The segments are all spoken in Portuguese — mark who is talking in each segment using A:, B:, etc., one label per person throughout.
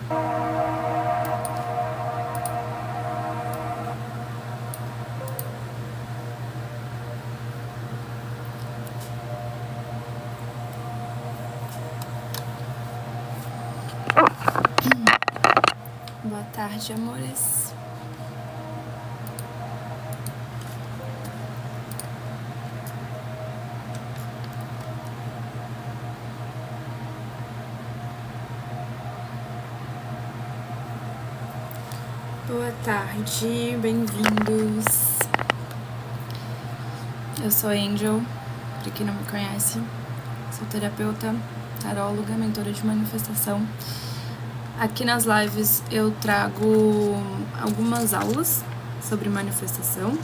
A: Boa tarde, amores. Boa tarde, bem-vindos. Eu sou Angel, pra quem não me conhece. Sou terapeuta, taróloga, mentora de manifestação. Aqui nas lives eu trago algumas aulas sobre manifestação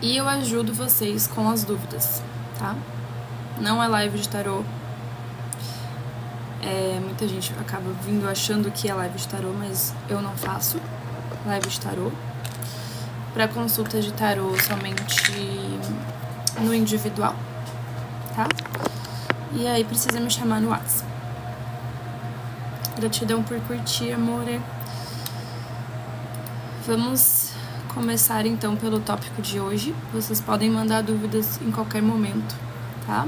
A: e eu ajudo vocês com as dúvidas, tá? Não é live de tarô. Muita gente acaba vindo achando que é live de tarô, mas eu não faço live de tarô. Para consultas de tarô somente no individual, tá? E aí precisa me chamar no WhatsApp. Gratidão por curtir, amore. Vamos começar então pelo tópico de hoje. Vocês podem mandar dúvidas em qualquer momento, tá?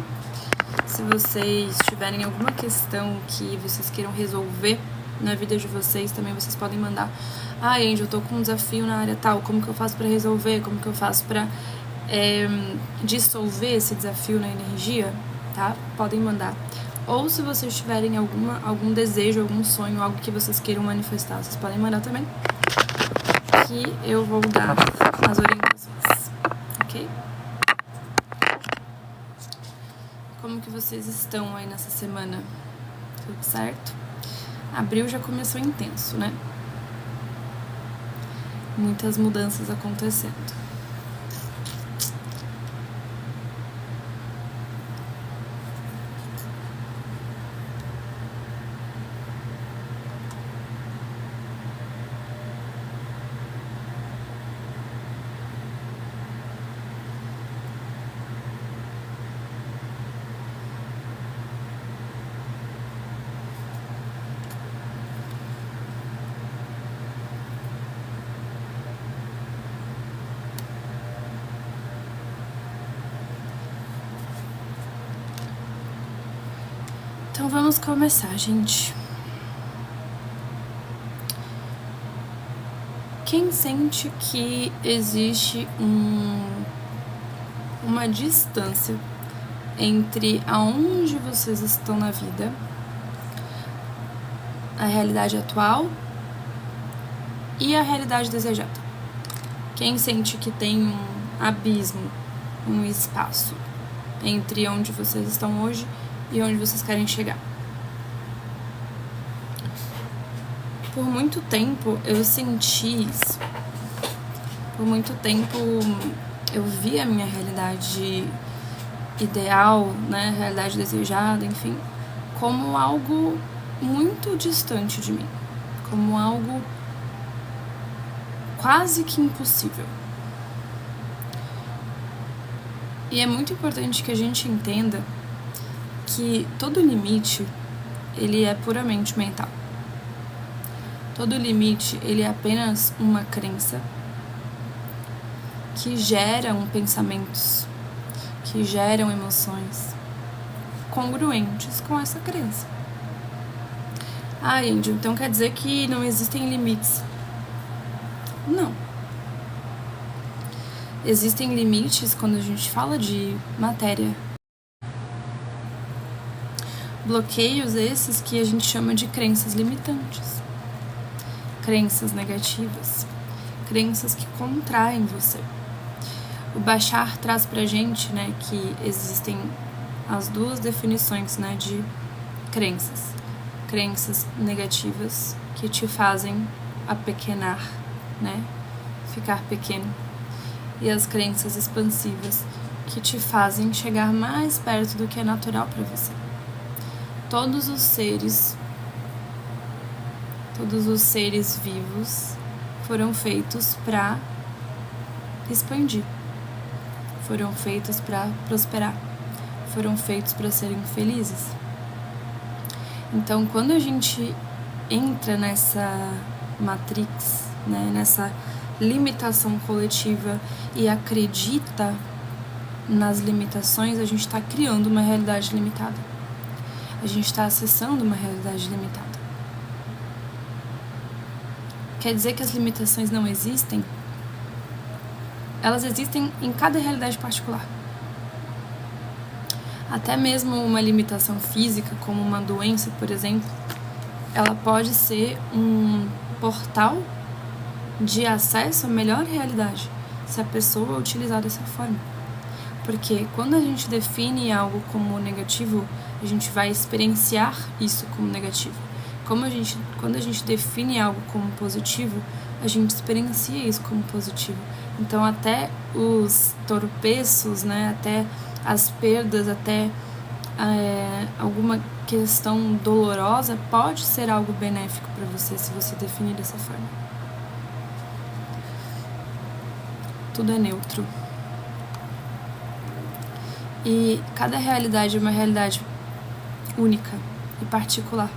A: Se vocês tiverem alguma questão que vocês queiram resolver na vida de vocês, também vocês podem mandar. Angel, eu tô com um desafio na área tal, como que eu faço pra resolver? Como que eu faço pra dissolver esse desafio na energia, tá? Podem mandar. Ou se vocês tiverem algum desejo, algum sonho, algo que vocês queiram manifestar, vocês podem mandar também, que eu vou dar as orientações, ok? Como que vocês estão aí nessa semana? Tudo certo? Abril já começou intenso, né? Muitas mudanças acontecendo. Então vamos começar, gente. Quem sente que existe uma distância entre aonde vocês estão na vida, a realidade atual e a realidade desejada? Quem sente que tem um abismo, um espaço entre onde vocês estão hoje e onde vocês querem chegar? Por muito tempo eu senti isso. Por muito tempo eu vi a minha realidade ideal, né, realidade desejada, enfim, como algo muito distante de mim, como algo quase que impossível. E é muito importante que a gente entenda que todo limite, ele é puramente mental. Todo limite, ele é apenas uma crença que geram pensamentos, que geram emoções congruentes com essa crença. Angel, então quer dizer que não existem limites? Não. Existem limites quando a gente fala de matéria. Bloqueios esses que a gente chama de crenças limitantes. Crenças negativas. Crenças que contraem você. O Bashar traz pra gente, né, que existem as duas definições, né, de crenças. Crenças negativas que te fazem apequenar, né, ficar pequeno. E as crenças expansivas que te fazem chegar mais perto do que é natural para você. Todos os seres vivos foram feitos para expandir, foram feitos para prosperar, foram feitos para serem felizes. Então, quando a gente entra nessa matrix, né, nessa limitação coletiva e acredita nas limitações, a gente está criando uma realidade limitada. A gente está acessando uma realidade limitada. Quer dizer que as limitações não existem? Elas existem em cada realidade particular. Até mesmo uma limitação física, como uma doença, por exemplo, ela pode ser um portal de acesso à melhor realidade, se a pessoa utilizar dessa forma. Porque quando a gente define algo como negativo, a gente vai experienciar isso como negativo. Quando a gente define algo como positivo, a gente experiencia isso como positivo. Então, até os tropeços, né, até as perdas, até alguma questão dolorosa pode ser algo benéfico para você, se você definir dessa forma. Tudo é neutro. E cada realidade é uma realidade única e particular.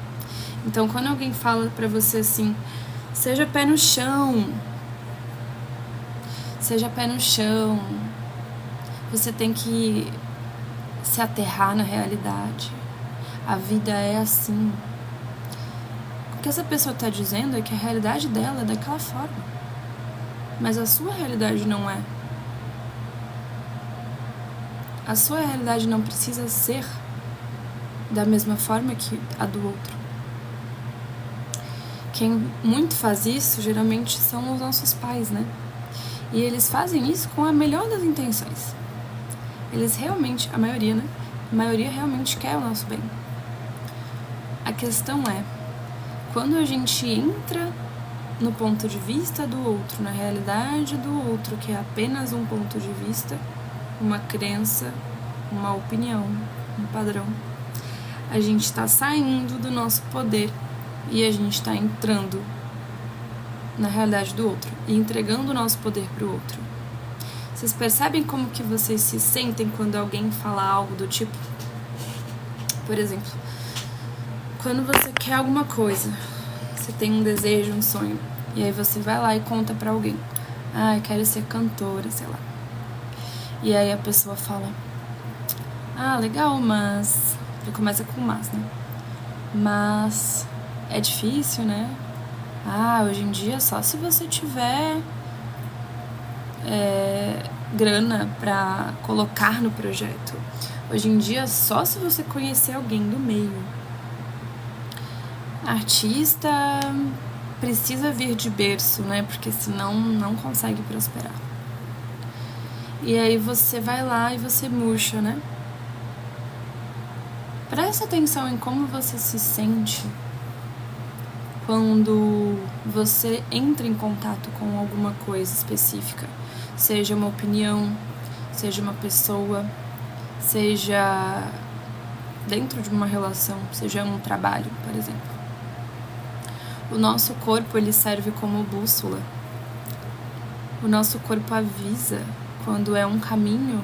A: Então, quando alguém fala pra você assim, seja pé no chão, você tem que se aterrar na realidade. A vida é assim. O que essa pessoa está dizendo é que a realidade dela é daquela forma, mas a sua realidade não é. A sua realidade não precisa ser da mesma forma que a do outro. Quem muito faz isso, geralmente, são os nossos pais, né? E eles fazem isso com a melhor das intenções. Eles realmente, a maioria realmente quer o nosso bem. A questão é, quando a gente entra no ponto de vista do outro, na realidade do outro, que é apenas um ponto de vista, uma crença, uma opinião, um padrão, a gente está saindo do nosso poder e a gente está entrando na realidade do outro e entregando o nosso poder para o outro. Vocês percebem como que vocês se sentem quando alguém fala algo do tipo? Por exemplo, quando você quer alguma coisa, você tem um desejo, um sonho, e aí você vai lá e conta pra alguém: eu quero ser cantora, sei lá. E aí a pessoa fala: legal, mas... Já começa com mas, né? Mas é difícil, né? Hoje em dia só se você tiver grana pra colocar no projeto. Hoje em dia só se você conhecer alguém do meio. Artista precisa vir de berço, né? Porque senão não consegue prosperar. E aí você vai lá e você murcha, né? Presta atenção em como você se sente quando você entra em contato com alguma coisa específica. Seja uma opinião, seja uma pessoa, seja dentro de uma relação, seja um trabalho, por exemplo. O nosso corpo, ele serve como bússola. O nosso corpo avisa quando é um caminho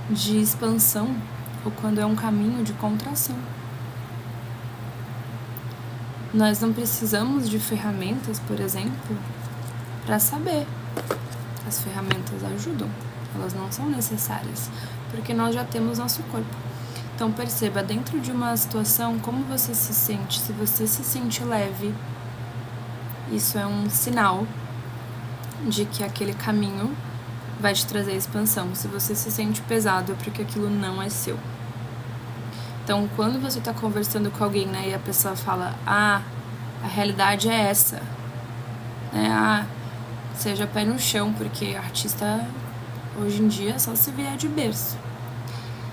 A: de expansão ou quando é um caminho de contração. Nós não precisamos de ferramentas, por exemplo, para saber. As ferramentas ajudam, elas não são necessárias, porque nós já temos nosso corpo. Então perceba, dentro de uma situação, como você se sente. Se você se sente leve, isso é um sinal de que aquele caminho vai te trazer expansão. Se você se sente pesado, é porque aquilo não é seu. Então, quando você está conversando com alguém, né, e a pessoa fala: a realidade é essa, né, seja pé no chão, porque artista hoje em dia só se vier de berço.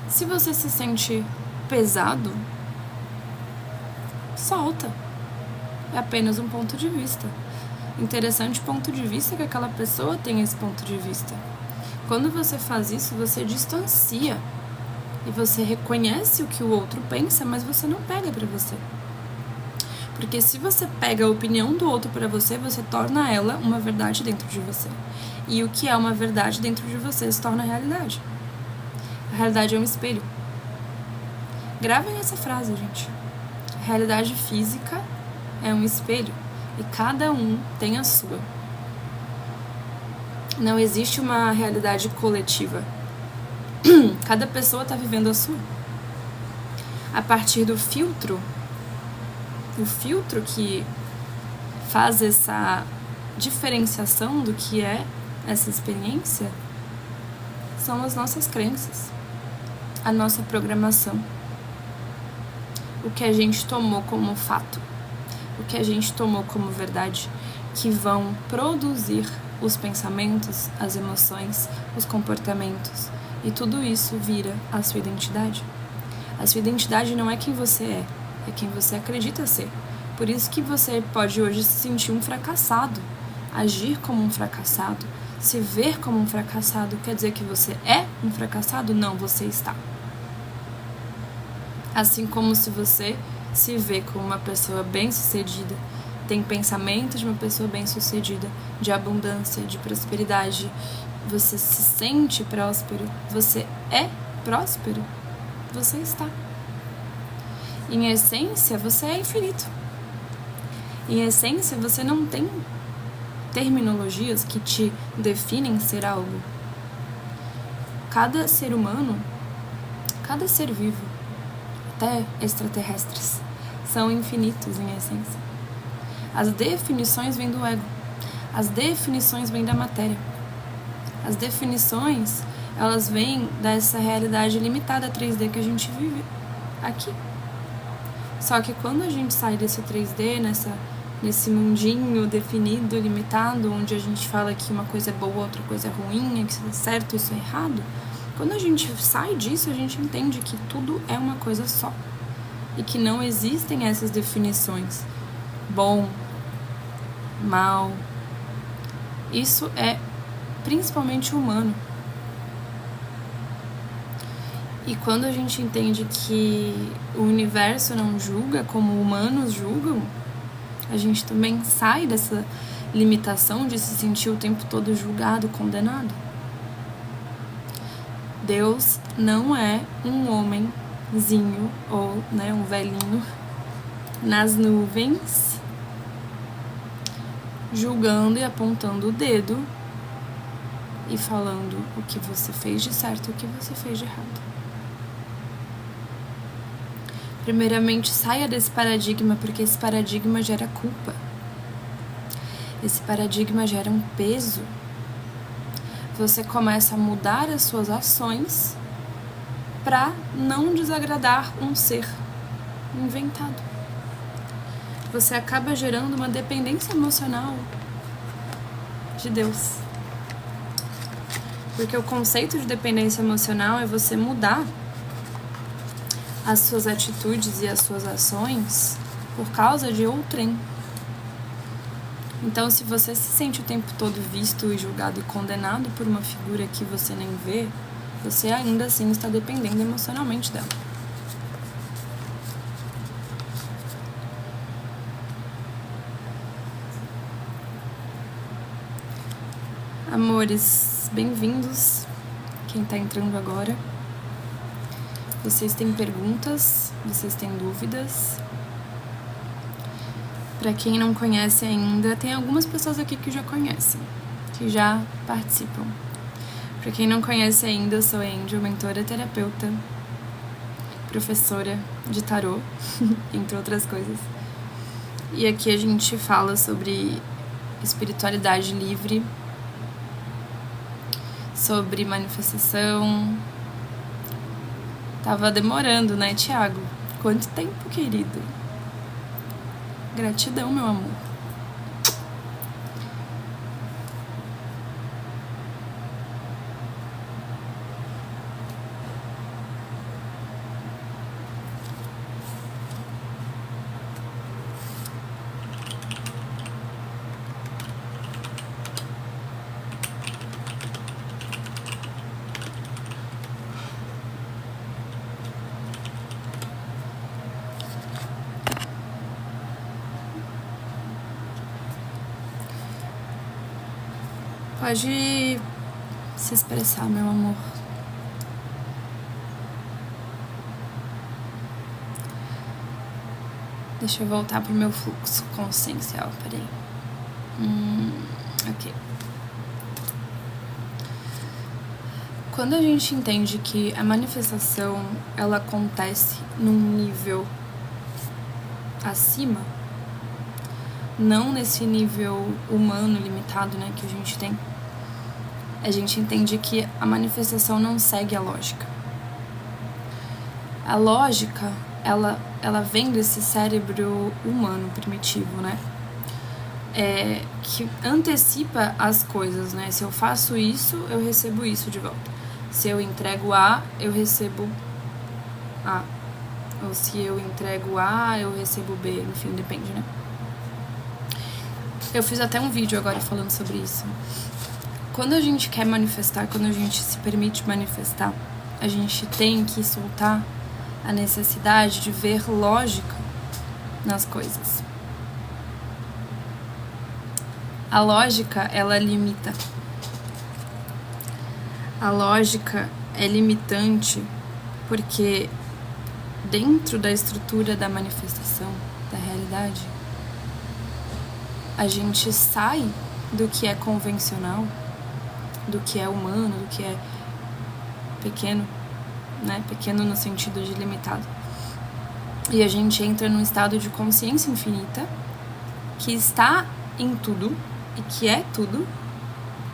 A: Se você se sente pesado, solta. É apenas um ponto de vista. Interessante ponto de vista que aquela pessoa tem esse ponto de vista. Quando você faz isso, você distancia. E você reconhece o que o outro pensa, mas você não pega pra você. Porque se você pega a opinião do outro pra você, você torna ela uma verdade dentro de você. E o que é uma verdade dentro de você se torna realidade. A realidade é um espelho. Gravem essa frase, gente. A realidade física é um espelho e cada um tem a sua. Não existe uma realidade coletiva. Cada pessoa está vivendo a sua. A partir do filtro, o filtro que faz essa diferenciação do que é essa experiência, são as nossas crenças, a nossa programação, o que a gente tomou como fato, o que a gente tomou como verdade, que vão produzir os pensamentos, as emoções, os comportamentos, e tudo isso vira a sua identidade. A sua identidade não é quem você é quem você acredita ser. Por isso que você pode hoje se sentir um fracassado, agir como um fracassado, se ver como um fracassado. Quer dizer que você é um fracassado? Não, você está. Assim como se você se vê como uma pessoa bem-sucedida, tem pensamento de uma pessoa bem-sucedida, de abundância, de prosperidade, você se sente próspero, você é próspero, você está. Em essência, você é infinito. Em essência, você não tem terminologias que te definem ser algo. Cada ser humano, cada ser vivo, até extraterrestres, são infinitos em essência. As definições vêm do ego. As definições vêm da matéria. As definições, elas vêm dessa realidade limitada 3D que a gente vive aqui. Só que quando a gente sai desse 3D, nesse mundinho definido, limitado, onde a gente fala que uma coisa é boa, outra coisa é ruim, que isso é certo, isso é errado, quando a gente sai disso, a gente entende que tudo é uma coisa só. E que não existem essas definições. Bom, mal. Isso é principalmente humano. E quando a gente entende que o universo não julga como humanos julgam, a gente também sai dessa limitação de se sentir o tempo todo julgado, condenado. Deus não é um homenzinho ou um velhinho nas nuvens julgando e apontando o dedo e falando o que você fez de certo e o que você fez de errado. Primeiramente, saia desse paradigma, porque esse paradigma gera culpa. Esse paradigma gera um peso. Você começa a mudar as suas ações para não desagradar um ser inventado. Você acaba gerando uma dependência emocional de Deus. Porque o conceito de dependência emocional é você mudar as suas atitudes e as suas ações por causa de outrem. Então, se você se sente o tempo todo visto e julgado e condenado por uma figura que você nem vê, você ainda assim está dependendo emocionalmente dela. Amores, bem-vindos, quem está entrando agora. Vocês têm perguntas? Vocês têm dúvidas? Para quem não conhece ainda, tem algumas pessoas aqui que já conhecem, que já participam. Para quem não conhece ainda, eu sou Angel, mentora, terapeuta, professora de tarô, entre outras coisas. E aqui a gente fala sobre espiritualidade livre, sobre manifestação. Tava demorando, né, Thiago? Quanto tempo, querido? Gratidão, meu amor. Pode se expressar, meu amor. Deixa eu voltar pro meu fluxo consciencial, peraí. Ok. Quando a gente entende que a manifestação, ela acontece num nível acima, não nesse nível humano limitado, né, que a gente tem, a gente entende que a manifestação não segue a lógica. A lógica, ela vem desse cérebro humano primitivo, né? Que antecipa as coisas, né? Se eu faço isso, eu recebo isso de volta. Se eu entrego A, eu recebo A. Ou se eu entrego A, eu recebo B. Enfim, depende, né? Eu fiz até um vídeo agora falando sobre isso. Quando a gente quer manifestar, quando a gente se permite manifestar, a gente tem que soltar a necessidade de ver lógica nas coisas. A lógica, ela limita. A lógica é limitante porque dentro da estrutura da manifestação, da realidade, a gente sai do que é convencional, do que é humano, do que é pequeno, né? Pequeno no sentido de limitado. E a gente entra num estado de consciência infinita que está em tudo e que é tudo,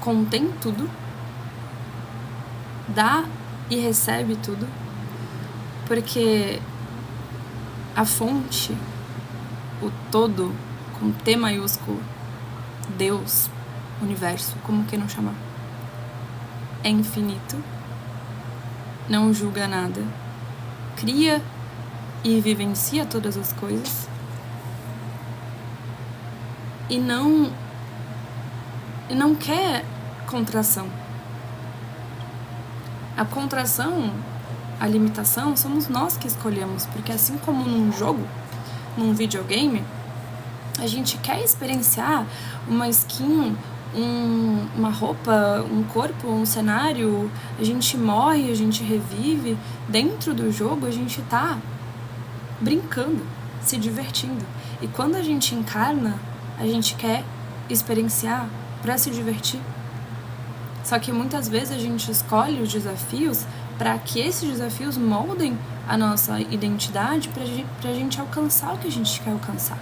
A: contém tudo, dá e recebe tudo, porque a fonte, o todo, com T maiúsculo, Deus, universo, como que não chamar, é infinito, não julga nada, cria e vivencia todas as coisas e não quer contração. A contração, a limitação, somos nós que escolhemos, porque assim como num jogo, num videogame, a gente quer experienciar uma skin, uma roupa, um corpo, um cenário, a gente morre, a gente revive. Dentro do jogo a gente tá brincando, se divertindo. E quando a gente encarna, a gente quer experienciar para se divertir. Só que muitas vezes a gente escolhe os desafios para que esses desafios moldem a nossa identidade pra gente alcançar o que a gente quer alcançar.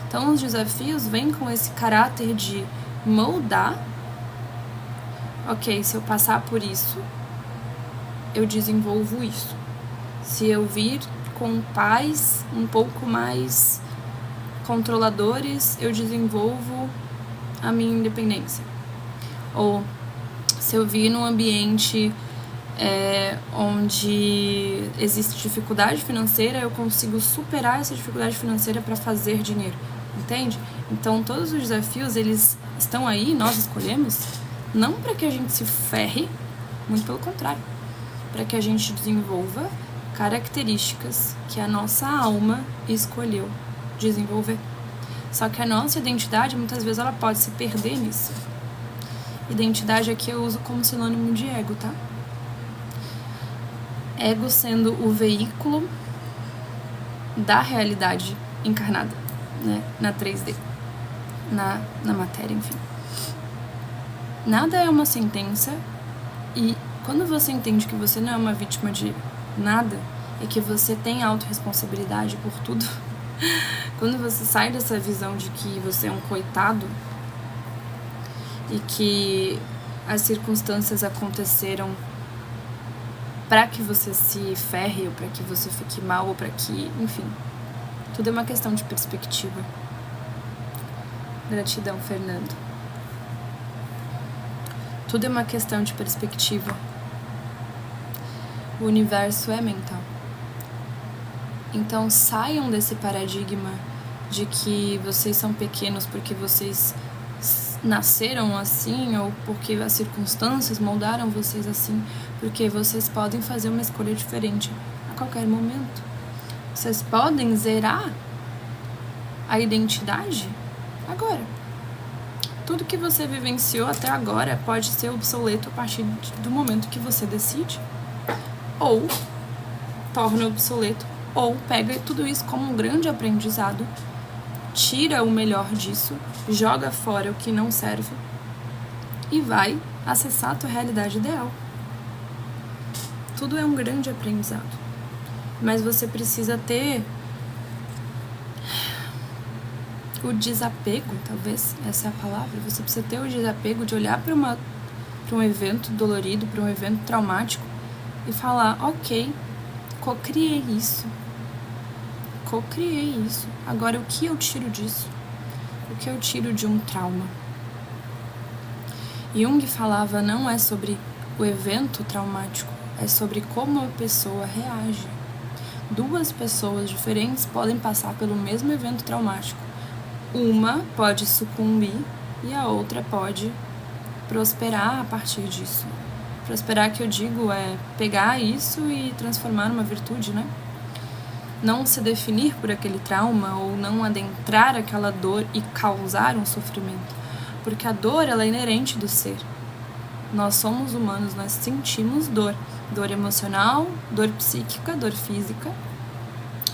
A: Então os desafios vêm com esse caráter de moldar. Ok, se eu passar por isso, eu desenvolvo isso. Se eu vir com pais um pouco mais controladores, eu desenvolvo a minha independência. Ou se eu vir num ambiente onde existe dificuldade financeira, eu consigo superar essa dificuldade financeira para fazer dinheiro, entende? Então todos os desafios, eles estão aí, nós escolhemos, não para que a gente se ferre, muito pelo contrário, para que a gente desenvolva características que a nossa alma escolheu desenvolver. Só que a nossa identidade, muitas vezes, ela pode se perder nisso. Identidade aqui eu uso como sinônimo de ego, tá? Ego sendo o veículo da realidade encarnada, né? Na 3D, na matéria, enfim. Nada é uma sentença, e quando você entende que você não é uma vítima de nada e que você tem autorresponsabilidade por tudo, quando você sai dessa visão de que você é um coitado e que as circunstâncias aconteceram para que você se ferre, ou para que você fique mal, ou para que, enfim, tudo é uma questão de perspectiva. Gratidão, Fernando. Tudo é uma questão de perspectiva. O universo é mental. Então saiam desse paradigma de que vocês são pequenos porque vocês nasceram assim, ou porque as circunstâncias moldaram vocês assim, porque vocês podem fazer uma escolha diferente a qualquer momento. Vocês podem zerar a identidade agora. Tudo que você vivenciou até agora pode ser obsoleto a partir do momento que você decide, ou torna obsoleto ou pega tudo isso como um grande aprendizado, tira o melhor disso, joga fora o que não serve e vai acessar a tua realidade ideal. Tudo é um grande aprendizado, mas você precisa ter o desapego, talvez essa é a palavra. Você precisa ter o desapego de olhar para um evento dolorido, para um evento traumático e falar, ok, co-criei isso, agora o que eu tiro disso? O que eu tiro de um trauma? Jung falava, não é sobre o evento traumático, é sobre como a pessoa reage. Duas pessoas diferentes podem passar pelo mesmo evento traumático. Uma pode sucumbir e a outra pode prosperar a partir disso. Prosperar, que eu digo, é pegar isso e transformar numa virtude, né? Não se definir por aquele trauma ou não adentrar aquela dor e causar um sofrimento. Porque a dor, ela é inerente do ser. Nós somos humanos, nós sentimos dor. Dor emocional, dor psíquica, dor física.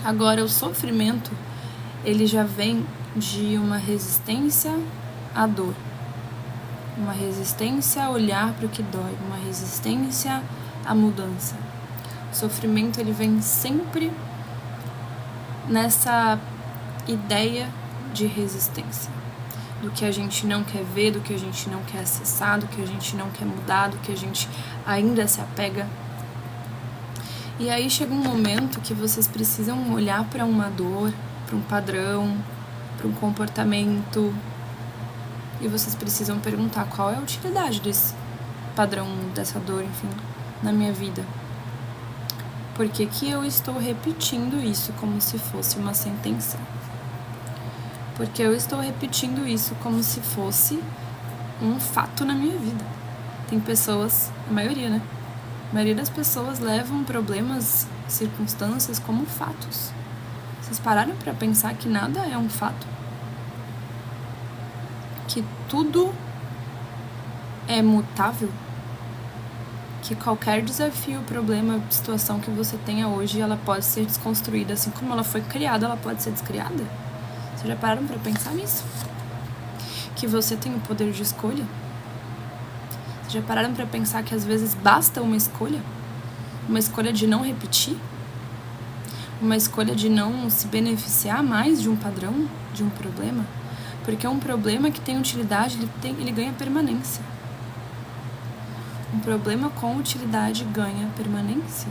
A: Agora, o sofrimento, ele já vem de uma resistência à dor. Uma resistência a olhar para o que dói. Uma resistência à mudança. O sofrimento, ele vem sempre nessa ideia de resistência. Do que a gente não quer ver, do que a gente não quer acessar, do que a gente não quer mudar, do que a gente ainda se apega. E aí chega um momento que vocês precisam olhar para uma dor, para um padrão, para um comportamento, e vocês precisam perguntar qual é a utilidade desse padrão, dessa dor, enfim, na minha vida. Por que que eu estou repetindo isso como se fosse uma sentença? Porque eu estou repetindo isso como se fosse um fato na minha vida. Tem pessoas, a maioria, né? A maioria das pessoas levam problemas, circunstâncias como fatos. Vocês pararam para pensar que nada é um fato? Que tudo é mutável? Que qualquer desafio, problema, situação que você tenha hoje, ela pode ser desconstruída. Assim como ela foi criada, ela pode ser descriada? Vocês já pararam para pensar nisso? Que você tem o poder de escolha? Vocês já pararam para pensar que às vezes basta uma escolha? Uma escolha de não repetir? Uma escolha de não se beneficiar mais de um padrão, de um problema? Porque um problema que tem utilidade, ele ganha permanência. Um problema com utilidade ganha permanência.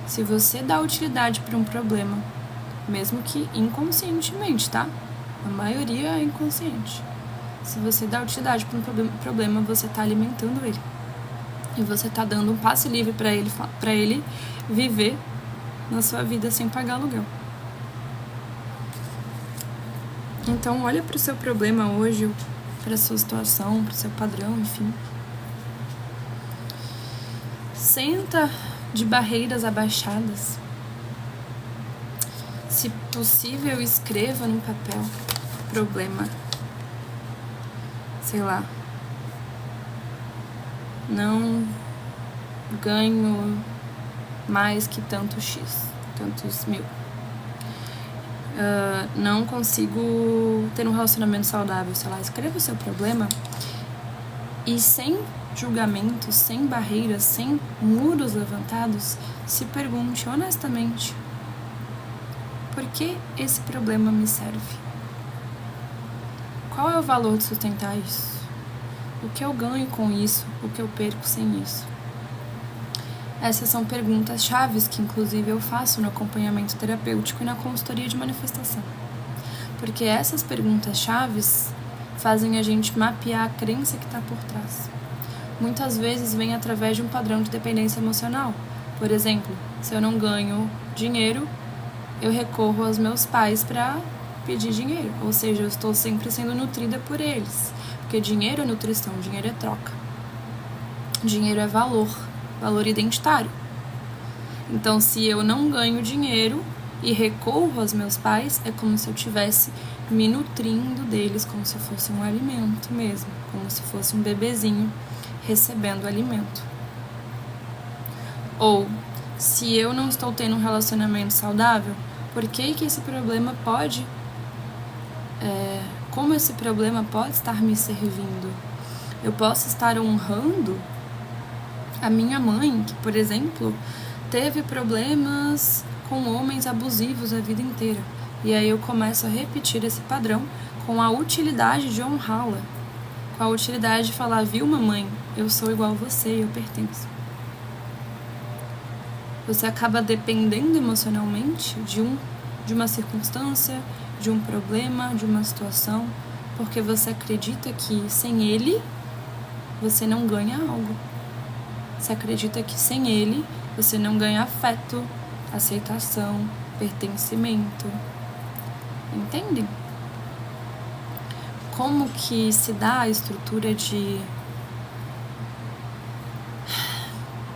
A: Se você dá utilidade para um problema, mesmo que inconscientemente, tá? A maioria é inconsciente. Se você dá utilidade para um problema, você está alimentando ele. E você está dando um passe livre para ele viver na sua vida sem pagar aluguel. Então, olha para o seu problema hoje, para a sua situação, para o seu padrão, enfim. Senta de barreiras abaixadas. Se possível, escreva no papel problema. Sei lá. Não ganho mais que tanto X, tantos mil. Não consigo ter um relacionamento saudável, sei lá. Escreva o seu problema e sem julgamentos, sem barreiras, sem muros levantados, se pergunte honestamente: por que esse problema me serve? Qual é o valor de sustentar isso? O que eu ganho com isso? O que eu perco sem isso? Essas são perguntas chaves que, inclusive, eu faço no acompanhamento terapêutico e na consultoria de manifestação. Porque essas perguntas chaves fazem a gente mapear a crença que está por trás. Muitas vezes vem através de um padrão de dependência emocional. Por exemplo, se eu não ganho dinheiro, eu recorro aos meus pais para pedir dinheiro. Ou seja, eu estou sempre sendo nutrida por eles. Porque dinheiro é nutrição, dinheiro é troca. Dinheiro é valor identitário. Então, se eu não ganho dinheiro e recorro aos meus pais, é como se eu estivesse me nutrindo deles, como se fosse um alimento mesmo, como se fosse um bebezinho recebendo alimento. Ou, Se eu não estou tendo um relacionamento saudável, por que esse problema pode... como esse problema pode estar me servindo? Eu posso estar honrando a minha mãe, que, por exemplo, teve problemas com homens abusivos a vida inteira. E aí eu começo a repetir esse padrão com a utilidade de honrá-la. Com a utilidade de falar, viu, mamãe, eu sou igual a você e eu pertenço. Você acaba dependendo emocionalmente de uma circunstância, de um problema, de uma situação, porque você acredita que sem ele você não ganha algo. Você acredita que sem ele você não ganha afeto, aceitação, pertencimento. Entendem? Como que se dá a estrutura de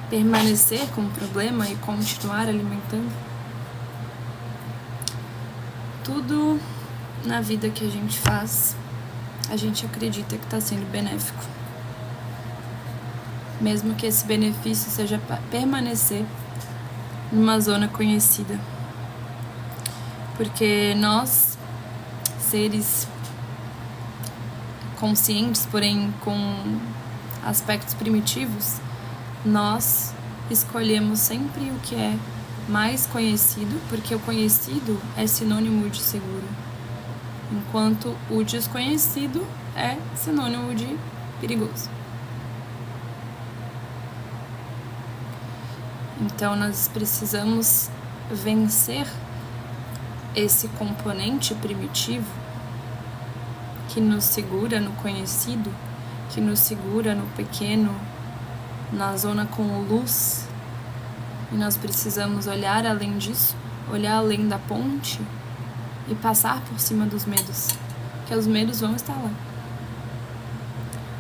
A: permanecer com o problema e continuar alimentando? Tudo na vida que a gente faz, a gente acredita que está sendo benéfico. Mesmo que esse benefício seja permanecer numa zona conhecida. Porque nós, seres conscientes, porém com aspectos primitivos, nós escolhemos sempre o que é mais conhecido, porque o conhecido é sinônimo de seguro, enquanto o desconhecido é sinônimo de perigoso. Então nós precisamos vencer esse componente primitivo que nos segura no conhecido, que nos segura no pequeno, na zona com luz, e nós precisamos olhar além disso, olhar além da ponte e passar por cima dos medos, porque os medos vão estar lá.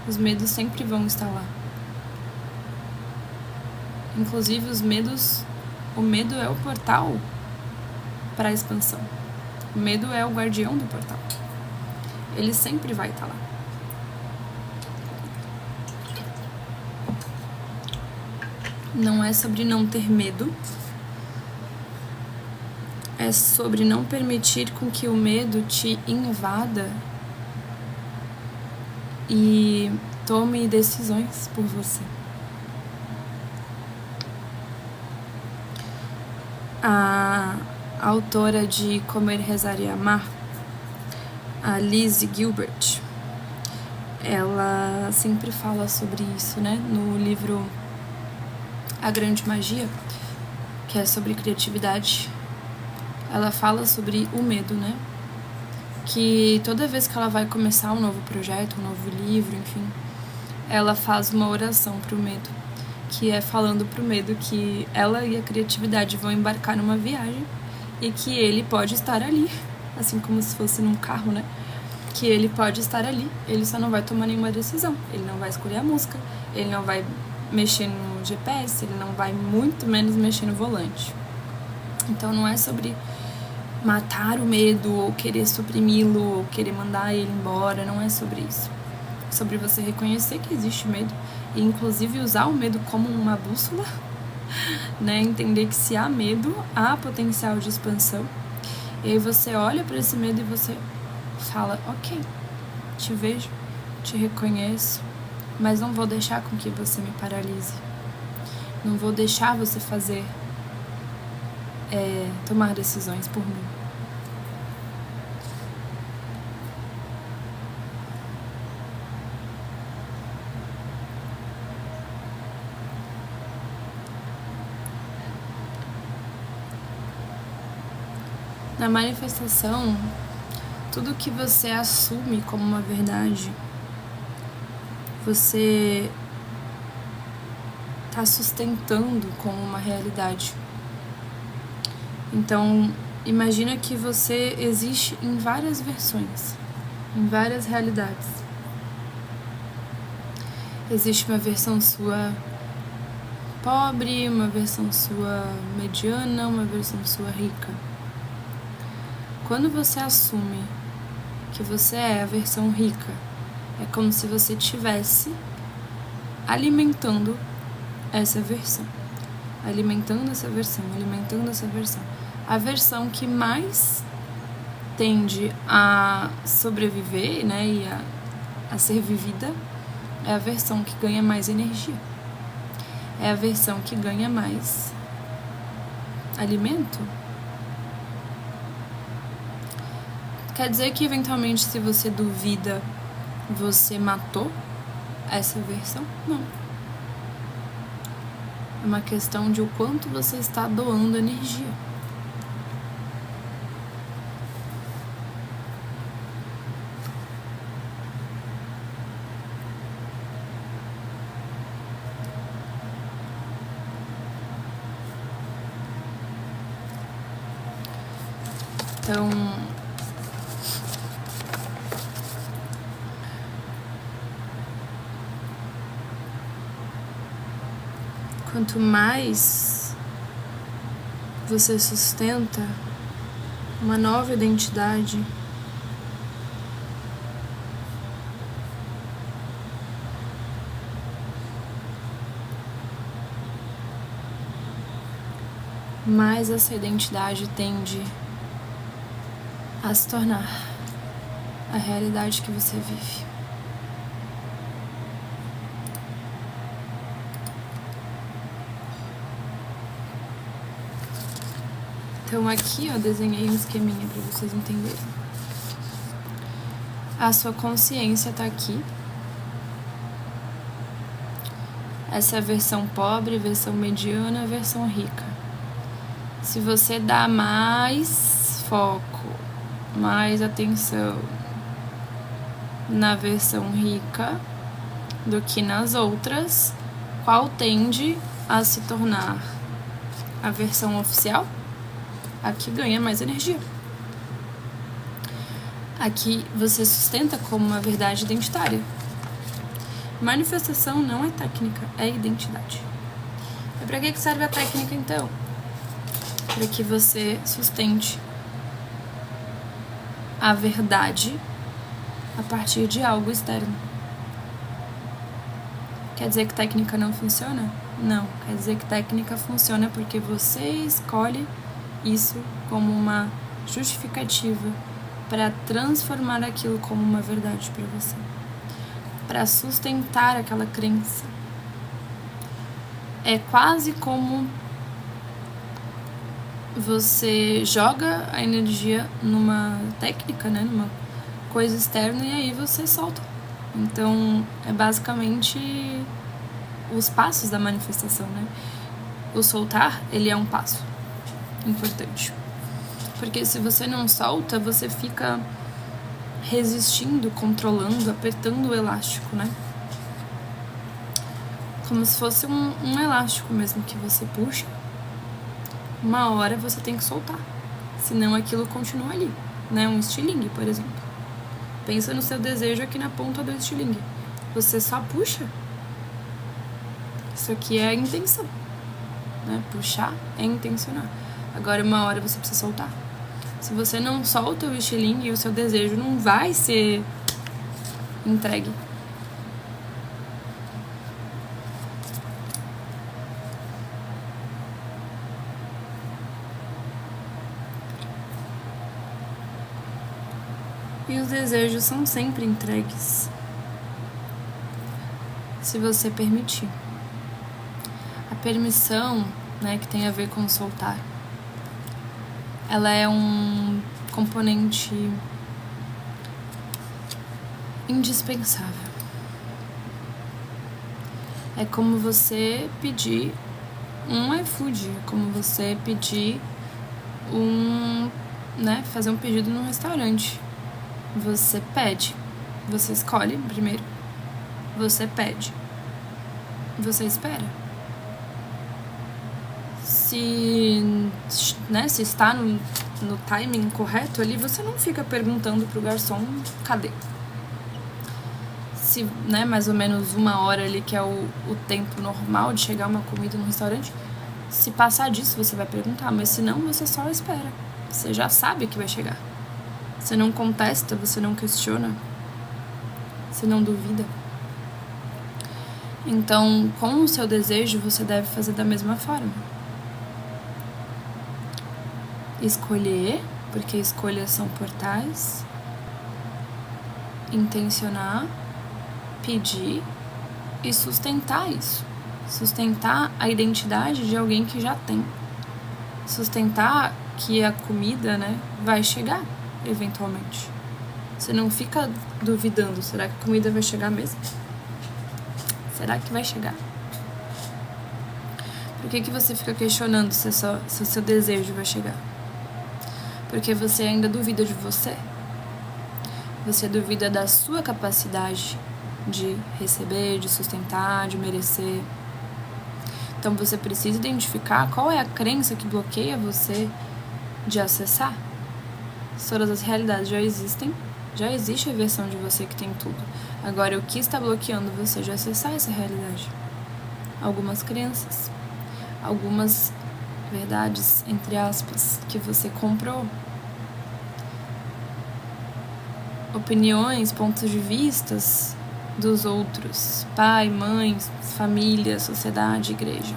A: Os medos sempre vão estar lá. Inclusive o medo é o portal para a expansão. O medo é o guardião do portal. Ele sempre vai estar lá. Não é sobre não ter medo, é sobre não permitir com que o medo te invada e tome decisões por você. A autora de Comer, Rezar e Amar, a Lizzie Gilbert, ela sempre fala sobre isso, né? No livro A Grande Magia, que é sobre criatividade, ela fala sobre o medo, né? Que toda vez que ela vai começar um novo projeto, um novo livro, enfim, ela faz uma oração pro medo, que é falando pro medo que ela e a criatividade vão embarcar numa viagem e que ele pode estar ali, assim como se fosse num carro, né? Que ele pode estar ali, ele só não vai tomar nenhuma decisão, ele não vai escolher a música, ele não vai mexer no GPS, ele não vai muito menos mexer no volante. Então não é sobre matar o medo, ou querer suprimi-lo, ou querer mandar ele embora, não é sobre isso. É sobre você reconhecer que existe medo e inclusive usar o medo como uma bússola, né? Entender que se há medo, há potencial de expansão. E aí você olha para esse medo e você fala, ok, te vejo, te reconheço, mas não vou deixar com que você me paralise. Não vou deixar você tomar decisões por mim. Na manifestação, tudo que você assume como uma verdade, você está sustentando como uma realidade. Então, imagina que você existe em várias versões, em várias realidades. Existe uma versão sua pobre, uma versão sua mediana, uma versão sua rica. Quando você assume que você é a versão rica, é como se você estivesse alimentando essa versão. alimentando essa versão, alimentando essa versão. A versão que mais tende a sobreviver, né, e a ser vivida é a versão que ganha mais energia. É a versão que ganha mais alimento. Quer dizer que, eventualmente, se você duvida, você matou essa versão? Não. É uma questão de o quanto você está doando energia. Então, quanto mais você sustenta uma nova identidade, mais essa identidade tende a se tornar a realidade que você vive. Então aqui, ó, desenhei um esqueminha para vocês entenderem. A sua consciência tá aqui. Essa é a versão pobre, versão mediana, versão rica. Se você dá mais foco, mais atenção na versão rica do que nas outras, qual tende a se tornar a versão oficial? Aqui ganha mais energia. Aqui você sustenta como uma verdade identitária. Manifestação não é técnica, é identidade. E para que serve a técnica, então? Para que você sustente a verdade a partir de algo externo. Quer dizer que técnica não funciona? Não. Quer dizer que técnica funciona porque você escolhe isso como uma justificativa para transformar aquilo como uma verdade para você, para sustentar aquela crença. É quase como você joga a energia numa técnica, né, numa coisa externa, e aí você solta. Então, é basicamente os passos da manifestação, né? O soltar, ele é um passo importante. Porque se você não solta, você fica resistindo, controlando, apertando o elástico, né? Como se fosse um elástico mesmo que você puxa. Uma hora você tem que soltar, senão aquilo continua ali, né? Um estilingue, por exemplo. Pensa no seu desejo aqui na ponta do estilingue. Você só puxa. Isso aqui é a intenção, né? Puxar é intencionar. Agora, uma hora você precisa soltar. Se você não solta o estilingue, o seu desejo não vai ser entregue. E os desejos são sempre entregues, se você permitir. A permissão, né, que tem a ver com soltar, ela é um componente indispensável. É como você pedir um iFood, é como você pedir fazer um pedido num restaurante. Você pede, você escolhe primeiro, você pede, você espera. Se está no timing correto ali, você não fica perguntando pro garçom, cadê? Se, né, mais ou menos 1 hora ali, que é o tempo normal de chegar uma comida no restaurante, se passar disso, você vai perguntar, mas se não, você só espera. Você já sabe que vai chegar. Você não contesta, você não questiona, você não duvida. Então, com o seu desejo, você deve fazer da mesma forma. Escolher, porque escolhas são portais. Intencionar, pedir e sustentar isso. Sustentar a identidade de alguém que já tem. Sustentar que a comida, né, vai chegar, eventualmente. Você não fica duvidando, será que a comida vai chegar mesmo? Será que vai chegar? Por que você fica questionando se o seu desejo vai chegar? Porque você ainda duvida de você. Você duvida da sua capacidade de receber, de sustentar, de merecer. Então você precisa identificar qual é a crença que bloqueia você de acessar. Todas as realidades já existem, já existe a versão de você que tem tudo. Agora, o que está bloqueando você de acessar essa realidade? Algumas crenças, algumas verdades, entre aspas, que você comprou. Opiniões, pontos de vistas dos outros, pai, mãe, família, sociedade, igreja.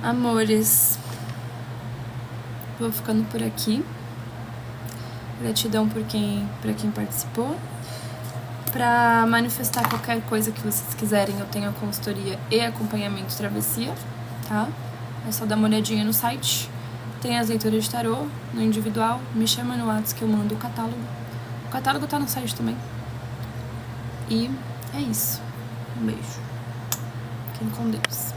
A: Amores, vou ficando por aqui. Gratidão para quem participou. Para manifestar qualquer coisa que vocês quiserem, eu tenho a consultoria e acompanhamento travessia, tá? É só dar uma olhadinha no site. Tem as leituras de tarô no individual. Me chama no WhatsApp que eu mando o catálogo. O catálogo tá no site também. E é isso. Um beijo. Fiquem com Deus.